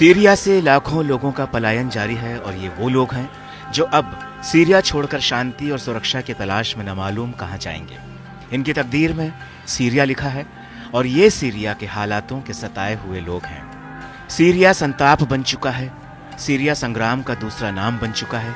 Syria से लाखों लोगों का पलायन जारी है और ये वो लोग हैं जो अब सीरिया छोड़कर शांति और सुरक्षा की तलाश में न मालूम कहां जाएंगे। इनकी तकदीर में सीरिया लिखा है और ये सीरिया के हालातों के सताए हुए लोग हैं। सीरिया संताप बन चुका है, सीरिया संग्राम का दूसरा नाम बन चुका है,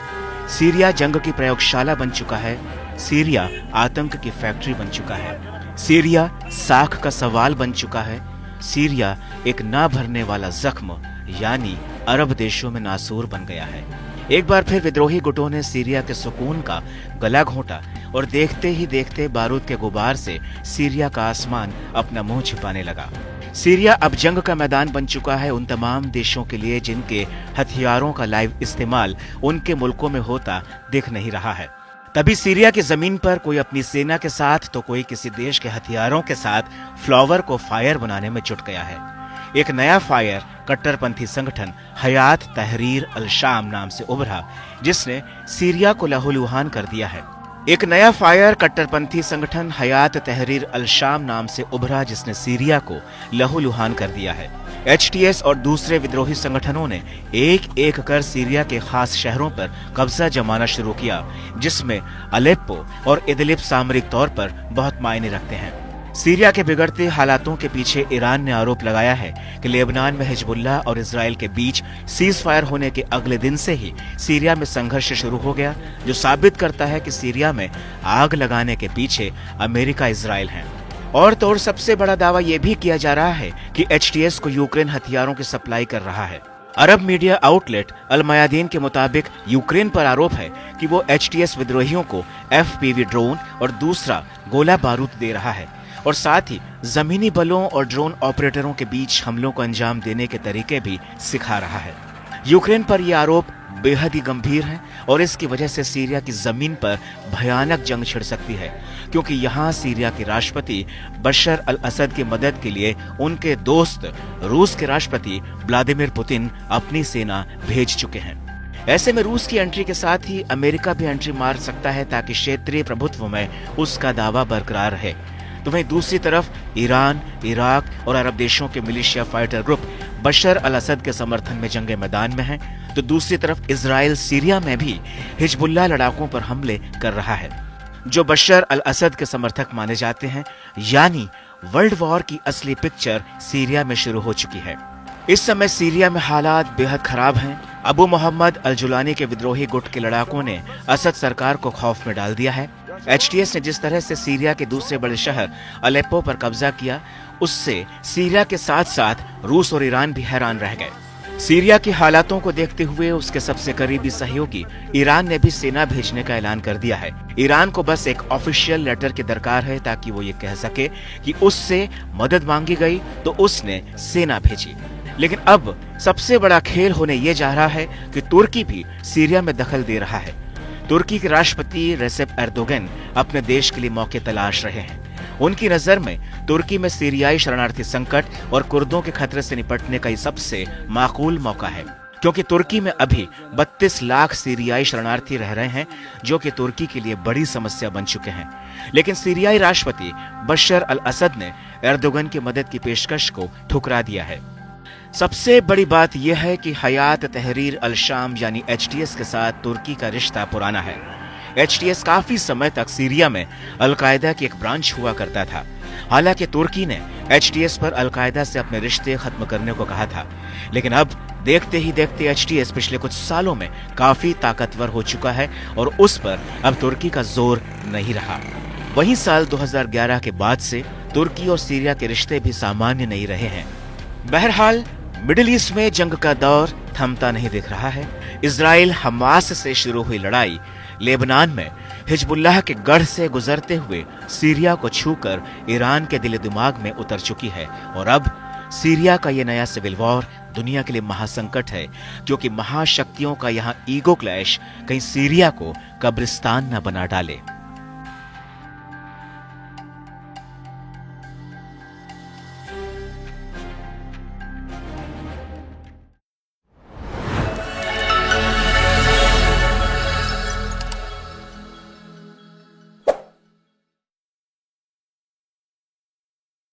सीरिया जंग की प्रयोगशाला बन चुका है, सीरिया आतंक की फैक्ट्री बन चुका है, सीरिया साख का सवाल बन चुका है, सीरिया एक ना भरने वाला जख्म यानी अरब देशों में नासूर बन गया है। एक बार फिर विद्रोही गुटों ने सीरिया के सुकून का गला घोंटा और देखते ही देखते बारूद के गुबार से सीरिया का आसमान अपना मुंह छिपाने लगा। सीरिया अब जंग का मैदान बन चुका है उन तमाम देशों के लिए जिनके हथियारों का लाइव इस्तेमाल उनके मुल्कों में होता दिख नहीं रहा है। तभी सीरिया की जमीन पर कोई अपनी सेना के साथ तो कोई किसी देश के हथियारों के साथ फ्लावर को फायर बनाने में जुट गया है। एक नया फायर कट्टरपंथी संगठन हयात तहरीर अल शाम नाम से उभरा जिसने सीरिया को लहूलुहान कर दिया है। एक नया फायर कट्टरपंथी संगठन हयात तहरीर अल शाम नाम से उभरा जिसने सीरिया को लहूलुहान कर दिया है। एचटीएस और दूसरे विद्रोही संगठनों ने एक एक कर सीरिया के खास शहरों पर कब्जा जमाना शुरू किया जिसमें अलेप्पो और इदलिब सामरिक तौर पर बहुत मायने रखते हैं। सीरिया के बिगड़ते हालातों के पीछे ईरान ने आरोप लगाया है कि लेबनान में हिजबुल्लाह और इजराइल के बीच सीज फायर होने के अगले दिन से ही सीरिया में संघर्ष शुरू हो गया, जो साबित करता है कि सीरिया में आग लगाने के पीछे अमेरिका इजराइल हैं। और तो और सबसे बड़ा दावा यह भी किया जा रहा है कि एचटीएस को यूक्रेन हथियारों की सप्लाई कर रहा है। अरब मीडिया आउटलेट अल मयादीन के मुताबिक यूक्रेन पर आरोप है कि वो एचटीएस विद्रोहियों को एफपीवी ड्रोन और दूसरा गोला बारूद दे रहा है और साथ ही जमीनी बलों और ड्रोन ऑपरेटरों के बीच हमलों को अंजाम देने के तरीके भी सिखा रहा है। यूक्रेन पर यह आरोप बेहद ही गंभीर है और इसकी वजह से सीरिया की जमीन पर भयानक जंग छिड़ सकती है, क्योंकि यहाँ सीरिया के राष्ट्रपति बशर अल असद की मदद के लिए उनके दोस्त रूस के राष्ट्रपति व्लादिमीर पुतिन अपनी सेना भेज चुके हैं। ऐसे में रूस की एंट्री के साथ ही अमेरिका भी एंट्री मार सकता है ताकि क्षेत्रीय प्रभुत्व में उसका दावा बरकरार रहे। तो वहीं दूसरी तरफ ईरान, इराक और अरब देशों के मिलिशिया फाइटर ग्रुप बशर अल असद के समर्थन में जंगे मैदान में हैं, तो दूसरी तरफ इजराइल सीरिया में भी हिजबुल्लाह लड़ाकों पर हमले कर रहा है जो बशर अल असद के समर्थक माने जाते हैं। यानी वर्ल्ड वॉर की असली पिक्चर सीरिया में शुरू हो चुकी है। इस समय सीरिया में हालात बेहद खराब हैं। अबू मोहम्मद अल जुलानी के विद्रोही गुट के लड़ाकों ने असद सरकार को खौफ में डाल दिया है। एचटीएस ने जिस तरह से सीरिया के दूसरे बड़े शहर अलेप्पो पर कब्जा किया, उससे सीरिया के साथ साथ रूस और ईरान भी हैरान रह गए। सीरिया की हालातों को देखते हुए उसके सबसे करीबी सहयोगी ईरान ने भी सेना भेजने का ऐलान कर दिया है। ईरान को बस एक ऑफिशियल लेटर की दरकार है ताकि वो ये कह सके कि उससे मदद मांगी गई तो उसने सेना भेजी। लेकिन अब सबसे बड़ा खेल होने ये जा रहा है कि तुर्की भी सीरिया में दखल दे रहा है। तुर्की के राष्ट्रपति रेसेप एर्दोगन अपने देश के लिए मौके तलाश रहे हैं। उनकी नजर में तुर्की में सीरियाई शरणार्थी संकट और कुर्दों के खतरे से निपटने का ये सबसे माकूल मौका है, क्योंकि तुर्की में अभी 32 लाख सीरियाई शरणार्थी रह रहे हैं जो कि तुर्की के लिए बड़ी समस्या बन चुके हैं। लेकिन सीरियाई राष्ट्रपति बशर अल असद ने एर्दोगन की मदद की पेशकश को ठुकरा दिया है। सबसे बड़ी बात यह है कि हयात तहरीर अल शाम यानी एचटीएस के साथ तुर्की का रिश्ता पुराना है। एचटीएस काफी समय तक सीरिया में अल-कायदा की एक ब्रांच हुआ करता था। हालांकि तुर्की ने एचटीएस पर अल-कायदा से अपने रिश्ते खत्म करने को कहा था, लेकिन अब देखते ही देखते एचटीएस पिछले कुछ सालों में काफी ताकतवर हो चुका है और उस पर अब तुर्की का जोर नहीं रहा। वहीं साल 2011 के बाद से तुर्की और सीरिया के रिश्ते भी सामान्य नहीं रहे हैं। बहरहाल मिडिल ईस्ट में जंग का दौर थमता नहीं दिख रहा है। इजराइल हमास से शुरू हुई लड़ाई लेबनान में हिजबुल्लाह के गढ़ से गुजरते हुए सीरिया को छूकर ईरान के दिल दिमाग में उतर चुकी है और अब सीरिया का ये नया सिविल वॉर दुनिया के लिए महासंकट है, क्योंकि महाशक्तियों का यहाँ ईगो क्लैश कहीं सीरिया को कब्रिस्तान न बना डाले।